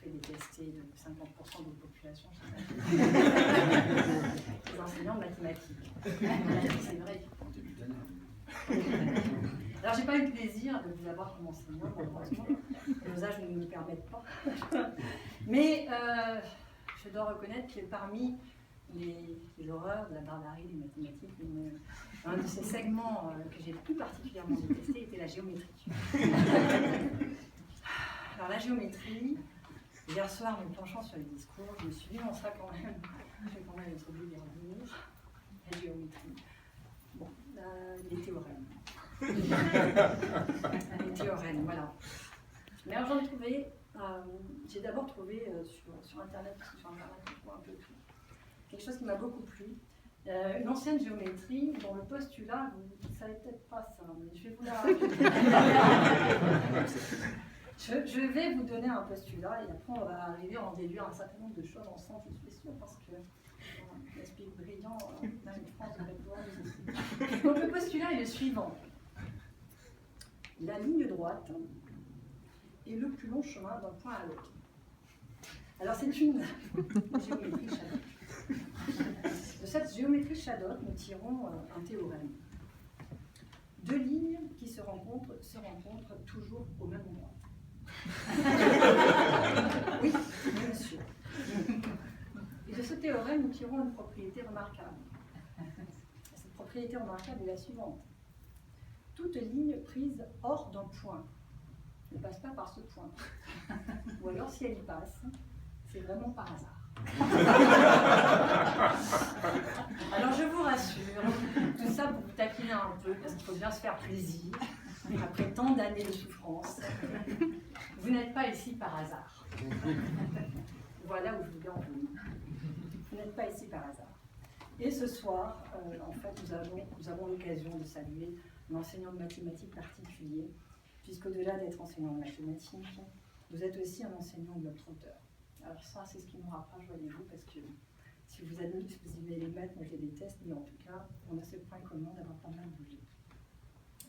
fait détester de 50% de la population. Les enseignants de mathématiques. C'est vrai. En début d'année. Alors, j'ai pas eu le plaisir de vous avoir comme enseignant, malheureusement. Nos âges ne nous le permettent pas. Mais je dois reconnaître que parmi les horreurs de la barbarie des mathématiques, un de ces segments que j'ai plus particulièrement détesté était la géométrie. Alors, la géométrie, hier soir, me penchant sur les discours, je me suis dit, on sera quand même, je vais quand même être obligée d'y revenir. La géométrie. Bon, les théorèmes. Les théorèmes, voilà. Mais alors j'en ai trouvé, j'ai d'abord trouvé sur Internet, parce que sur Internet on trouve un peu tout, quelque chose qui m'a beaucoup plu. Une ancienne géométrie dont le postulat, vous ne savez peut-être pas ça, mais je vais vous la... je vais vous donner un postulat et après on va arriver à en déduire un certain nombre de choses ensemble, je suis sûre, parce que l'esprit brillant dans une France de pouvoir nous expliquer. Donc le postulat est le suivant. La ligne droite est le plus long chemin d'un point à l'autre. Alors c'est une géométrie Shadot. De cette géométrie Shadot, nous tirons un théorème. Deux lignes qui se rencontrent toujours au même endroit. Oui, monsieur. Et de ce théorème, nous tirons une propriété remarquable. Cette propriété remarquable est la suivante. Toute ligne prise hors d'un point ne passe pas par ce point. Ou alors, si elle y passe, c'est vraiment par hasard. Alors, je vous rassure, tout ça pour vous taquiner un peu, parce qu'il faut bien se faire plaisir. Après tant d'années de souffrance, vous n'êtes pas ici par hasard. Voilà où je voulais en venir. Vous n'êtes pas ici par hasard. Et ce soir, en fait, nous avons l'occasion de saluer un enseignant de mathématiques particulier, puisqu'au-delà d'être enseignant de mathématiques, vous êtes aussi un enseignant globe-trotteur. Alors ça, c'est ce qui nous rapproche, voyez-vous, parce que si vous aimez les maths, moi je les déteste, mais en tout cas, on a ce point commun d'avoir pas mal bougé.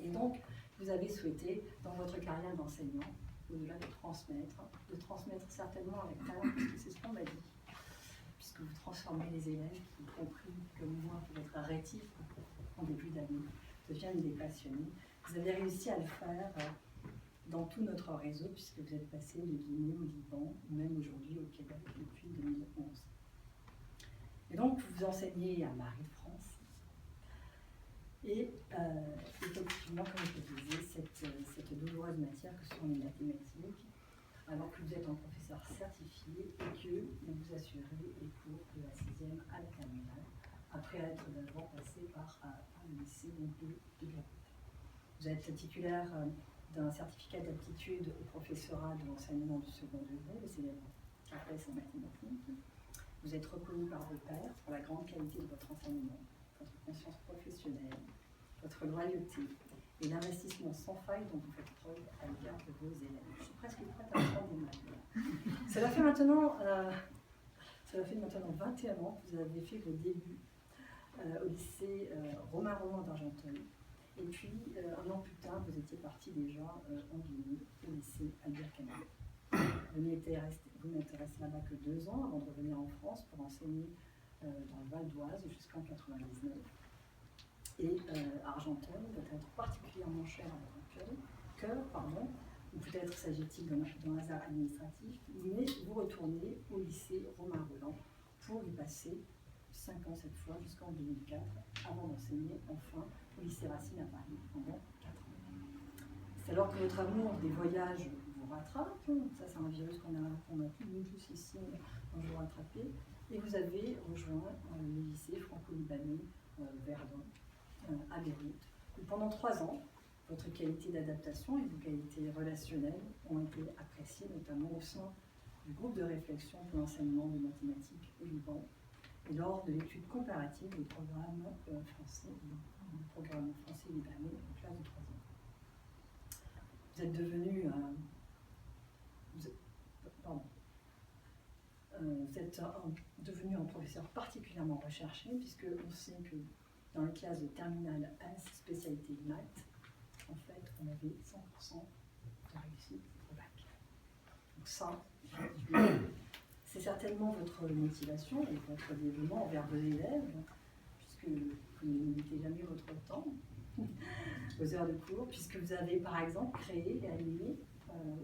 Et donc, vous avez souhaité, dans votre carrière d'enseignant, au-delà de transmettre certainement avec talent, parce que c'est ce qu'on m'a dit, puisque vous transformez les élèves, qui, y compris comme moi, peuvent être rétifs en début d'année, deviennent des passionnés. Vous avez réussi à le faire dans tout notre réseau, puisque vous êtes passé de Guinée au Liban, ou même aujourd'hui au Québec depuis 2011. Et donc, vous enseignez à Marie de France. Et effectivement, comme je le disais, cette douloureuse matière que sont les mathématiques, alors que vous êtes un professeur certifié et que vous assurez les cours de la 6e à la terminale, après être d'abord passé par le lycée de Beyrouth. Vous êtes titulaire d'un certificat d'aptitude au professorat de l'enseignement du second degré, le célèbre CAPES en mathématiques. Vous êtes reconnu par vos pairs pour la grande qualité de votre enseignement, votre conscience professionnelle, votre loyauté et l'investissement sans faille dont vous faites preuve à l'égard de vos élèves. Je suis presque prête à prendre des maths. Cela fait maintenant 21 ans que vous avez fait vos débuts au lycée Romain Rolland d'Argenteuil. Et puis, un an plus tard, vous étiez parti déjà en Guinée, au lycée Albert Camus. Vous n'êtes resté là-bas que 2 ans avant de revenir en France pour enseigner dans le Val d'Oise jusqu'en 1999. Et Argenteuil doit être particulièrement cher à votre cœur, ou peut-être s'agit-il d'un hasard administratif, mais vous retournez au lycée Romain Rolland pour y passer 5 ans cette fois, jusqu'en 2004, avant d'enseigner enfin au lycée Racine à Paris pendant 4 ans. C'est alors que votre amour des voyages vous rattrape, ça c'est un virus qu'on a nous tous ici un jour attrapé, et vous avez rejoint le lycée franco-libanais Verdun à Beyrouth, où pendant 3 ans, votre qualité d'adaptation et vos qualités relationnelles ont été appréciées, notamment au sein du groupe de réflexion pour l'enseignement des mathématiques au Liban, et lors de l'étude comparative des programmes français libanais en classe de 3 ans. Vous êtes devenu devenu un professeur particulièrement recherché, puisque on sait que dans les classes de terminale S, spécialité maths, en fait, on avait 100% de réussite au bac. Donc ça, C'est certainement votre motivation et votre dévouement envers vos élèves, puisque vous ne limitez jamais votre temps aux heures de cours, puisque vous avez par exemple créé et animé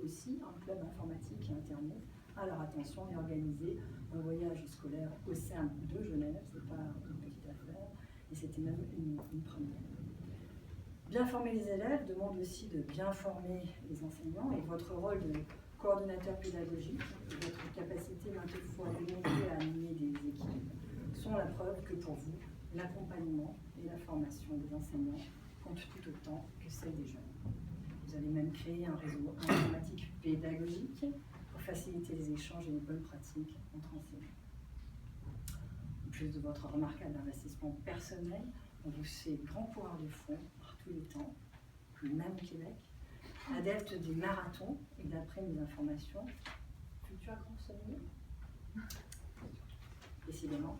aussi un club informatique et internet à leur attention et organisé un voyage scolaire au CERN de Genève, c'est pas une petite affaire, et c'était même une première. Bien former les élèves demande aussi de bien former les enseignants, et votre rôle de coordonnateur pédagogique et votre capacité maintes fois démontrée à animer des équipes sont la preuve que pour vous, l'accompagnement et la formation des enseignants comptent tout autant que celle des jeunes. Vous avez même créé un réseau informatique pédagogique pour faciliter les échanges et les bonnes pratiques entre enseignants. En plus de votre remarquable investissement personnel, on vous sait grand coureur de fond par tous les temps, même au Québec, adepte des marathons et d'après mes informations, futur grand sommelier. Décidément,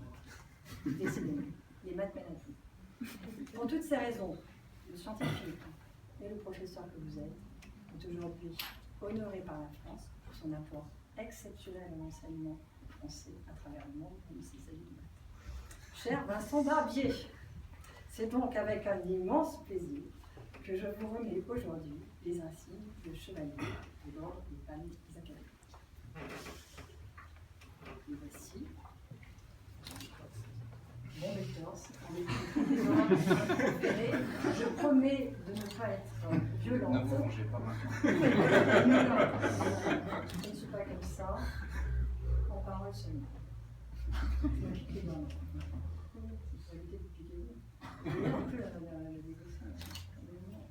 les maths mènent à tout. Pour toutes ces raisons, le scientifique et le professeur que vous êtes est aujourd'hui honoré par la France pour son apport exceptionnel à l'enseignement français à travers le monde, comme s'il s'agit de maths. Cher Vincent Barbier, c'est donc avec un immense plaisir que je vous remets aujourd'hui les insignes de chevalier de l'ordre des Palmes académiques. Les voici. Bon lecteur, je promets de ne pas être violente. Ne vous rangez pas maintenant. Je ne suis pas comme ça, en parole seulement. Je vais piquer dans le... Vous évitez de piquer. Non plus la négociation.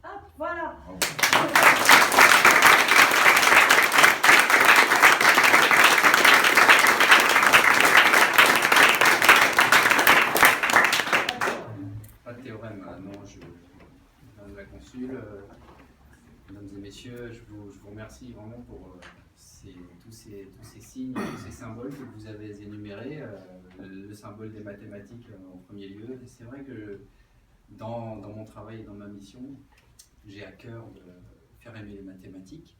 Hop, voilà. Madame la Consul, mesdames et messieurs, je vous remercie vraiment pour tous ces signes, tous ces symboles que vous avez énumérés, le symbole des mathématiques en premier lieu. Et c'est vrai que dans mon travail et dans ma mission, j'ai à cœur de faire aimer les mathématiques.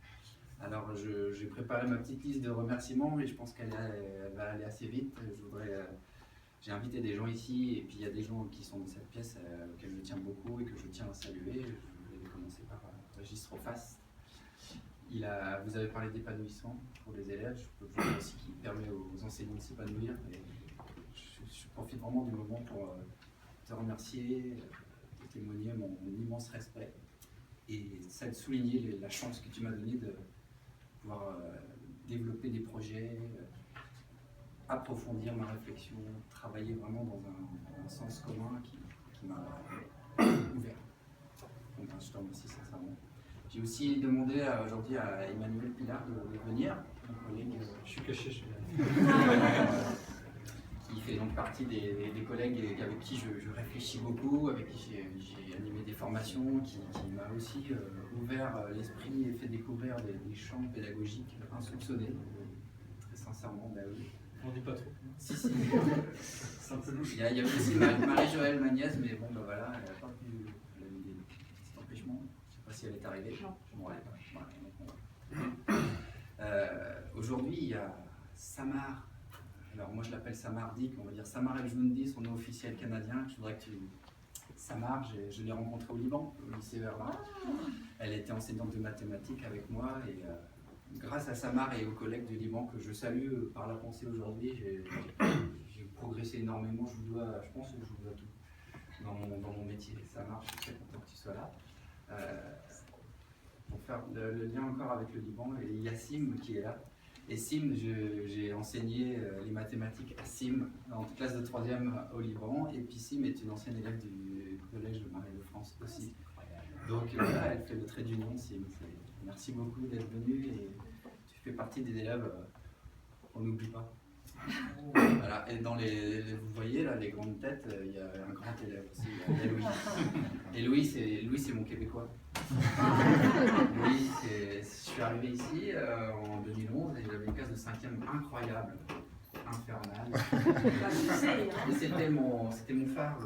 Alors j'ai préparé ma petite liste de remerciements et je pense qu'elle va aller assez vite. J'ai invité des gens ici, et puis il y a des gens qui sont dans cette pièce auxquels je tiens beaucoup et que je tiens à saluer. Je vais commencer par Régis Rofast. Vous avez parlé d'épanouissement pour les élèves, je peux vous dire aussi qu'il permet aux enseignants de s'épanouir. Je profite vraiment du moment pour te remercier, te témoigner mon immense respect et ça de souligner la chance que tu m'as donnée de pouvoir développer des projets, approfondir ma réflexion, travailler vraiment dans un sens commun qui m'a ouvert. Donc je te remercie sincèrement. J'ai aussi demandé aujourd'hui à Emmanuel Pilar de venir, mon collègue. Je suis caché chez qui fait donc partie des collègues avec qui je réfléchis beaucoup, avec qui j'ai animé des formations, qui m'a aussi ouvert l'esprit et fait découvrir des champs pédagogiques insoupçonnés. Très sincèrement, bah oui. On dit pas trop. Si. C'est un peu louche. Il y a aussi Marie-Joëlle, ma nièce, mais bon, bah voilà, elle n'a pas pu. Elle a eu des petits empêchements. Je ne sais pas si elle est arrivée. Non. Bon, aujourd'hui, il y a Samar. Alors, moi, je l'appelle Samar Dick, on va dire Samar El Joundi, son nom officiel canadien. Je voudrais que tu. Samar, je l'ai rencontrée au Liban, au lycée Verla. Elle était enseignante de mathématiques avec moi et. Grâce à Samar et aux collègues du Liban que je salue par la pensée aujourd'hui, j'ai progressé énormément. Je pense que je vous dois tout dans mon métier. Samar, je suis très content que tu sois là. Pour faire le lien encore avec le Liban, il y a Sim qui est là. Et Sim, j'ai enseigné les mathématiques à Sim en classe de 3e au Liban. Et puis Sim est une ancienne élève du collège de Marie-de-France aussi. Donc voilà, elle fait le trait d'union, Sim. Merci beaucoup d'être venu et tu fais partie des élèves qu'on n'oublie pas. Voilà. Et vous voyez là les grandes têtes, il y a un grand élève aussi, il y a Louis. Et Louis c'est mon Québécois. Louis, je suis arrivé ici en 2011 et j'avais une classe de 5e incroyable, infernale. Et c'était mon phare.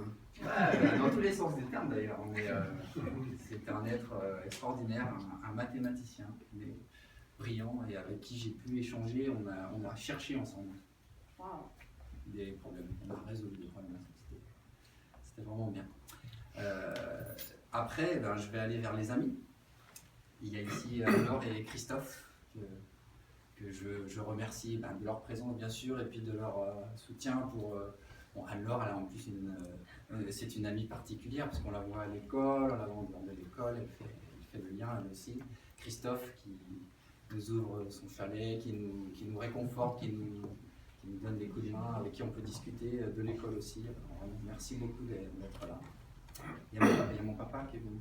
Dans tous les sens du terme d'ailleurs, mais c'était un être extraordinaire, un mathématicien, mais brillants et avec qui j'ai pu échanger. On a cherché ensemble Wow. des problèmes, on a résolu des problèmes. C'était vraiment bien. Après, ben, je vais aller vers les amis. Il y a ici Laure et Christophe que je remercie de leur présence bien sûr et puis de leur soutien pour. Bon, Laure, elle a en plus c'est une amie particulière parce qu'on la voit à l'école, on la voit en dehors de l'école, elle fait le lien elle aussi. Christophe qui nous ouvre son chalet, qui nous réconforte, qui nous donne des coups de main, avec qui on peut discuter de l'école aussi. Alors, vraiment, merci beaucoup d'être là. Il y a mon papa qui est venu.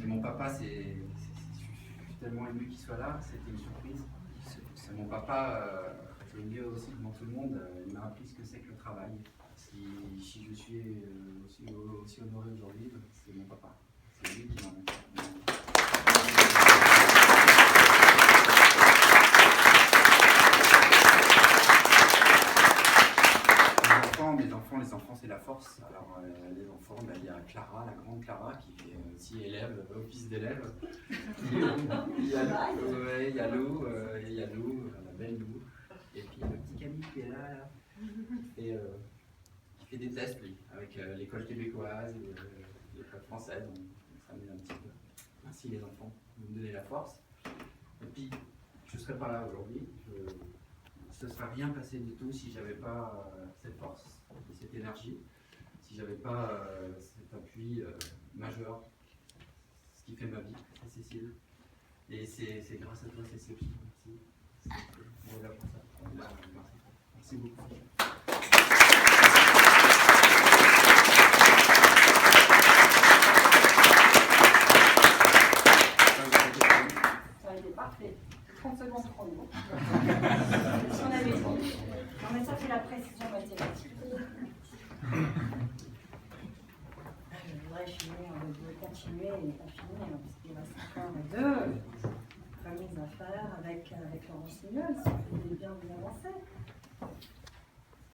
Et mon papa, je suis tellement ému qu'il soit là, c'était une surprise. Et mon papa, c'est mieux aussi devant tout le monde, il m'a appris ce que c'est que le travail. Si je suis aussi honoré aujourd'hui, c'est mon papa. C'est lui qui m'a les enfants c'est la force. Alors les enfants, il y a Clara, la grande Clara, qui est aussi élève, office d'élève. Il y a Lou, la belle Lou. Et puis le petit Camille qui est là, qui fait des tests lui, avec l'école québécoise et l'école française. On s'amuse un petit peu. Merci les enfants de me donner la force. Et puis, je ne serais pas là aujourd'hui. Ce ne serait rien passé du tout si j'avais pas cette force et cette énergie, si j'avais pas cet appui majeur, ce qui fait ma vie, c'est Cécile. Et c'est grâce à toi, Cécile. Merci. On est là pour ça. On est là. Merci beaucoup. Ça, il est parfait. 30 secondes chrono. Si on avait dit. Non, mais ça, c'est la précision mathématique. Je voudrais continuer et pas finir, parce qu'il reste encore deux familles à faire avec Laurent Signol, si vous voulez bien vous avancer.